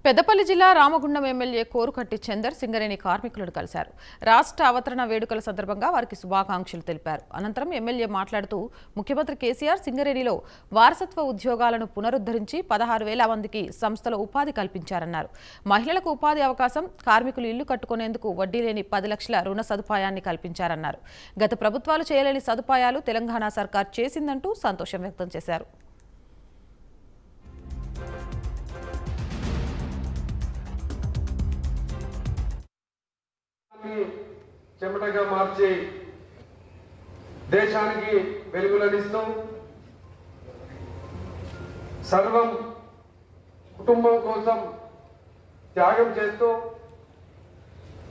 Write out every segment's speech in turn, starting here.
పెద్దపల్లి జిల్లా రామగుండం ఎమ్మెల్యే కోరుకట్టి చందర్ సింగరేణి కార్మికులను కలిశారు. రాష్ట్ర అవతరణ వేడుకల సందర్భంగా వారికి శుభాకాంక్షలు తెలిపారు. అనంతరం ఎమ్మెల్యే మాట్లాడుతూ ముఖ్యమంత్రి కేసీఆర్ సింగరేణిలో వారసత్వ ఉద్యోగాలను పునరుద్ధరించి 16,000 మందికి సంస్థలో ఉపాధి కల్పించారన్నారు. మహిళలకు ఉపాధి అవకాశం, కార్మికులు ఇల్లు కట్టుకునేందుకు వడ్డీ లేని 10 లక్షల రుణ సదుపాయాన్ని కల్పించారన్నారు. గత ప్రభుత్వాలు చేయలేని సదుపాయాలు తెలంగాణ సర్కార్ చేసిందంటూ సంతోషం వ్యక్తం చేశారు. చెమటగా మార్చి దేశానికి వెలుగులనిస్తూ సర్వం కుటుంబం కోసం త్యాగం చేస్తూ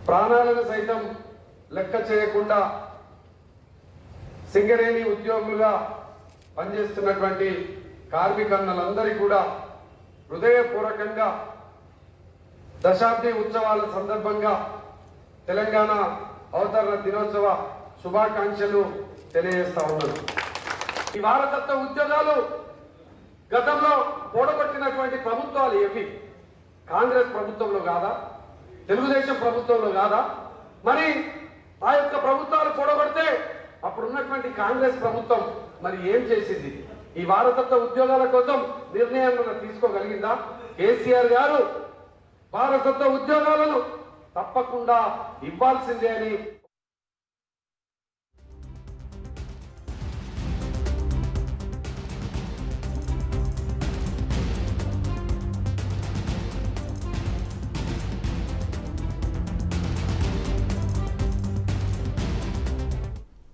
ప్రాణాలను సైతం లెక్క చేయకుండా సింగరేణి ఉద్యోగులుగా పనిచేస్తున్నటువంటి కార్మికులందరికీ కూడా హృదయపూర్వకంగా దశాబ్ది ఉత్సవాల సందర్భంగా తెలంగాణ అవతరణ దినోత్సవ శుభాకాంక్షలు తెలియజేస్తా ఉన్నాను. ఈ వారసత్వ ఉద్యోగాలు గతంలో కూడగొట్టినటువంటి ప్రభుత్వాలు ఏవి? కాంగ్రెస్ ప్రభుత్వంలో కాదా? తెలుగుదేశం ప్రభుత్వంలో కాదా? మరి ఆ యొక్క ప్రభుత్వాలు కూడగొడితే అప్పుడున్నటువంటి కాంగ్రెస్ ప్రభుత్వం మరి ఏం చేసింది? ఈ వారసత్వ ఉద్యోగాల కోసం నిర్ణయాలను తీసుకోగలిగిందా? కేసీఆర్ గారు వారసత్వ ఉద్యోగాలను తప్పకుండా ఇవ్వాల్సిందే అని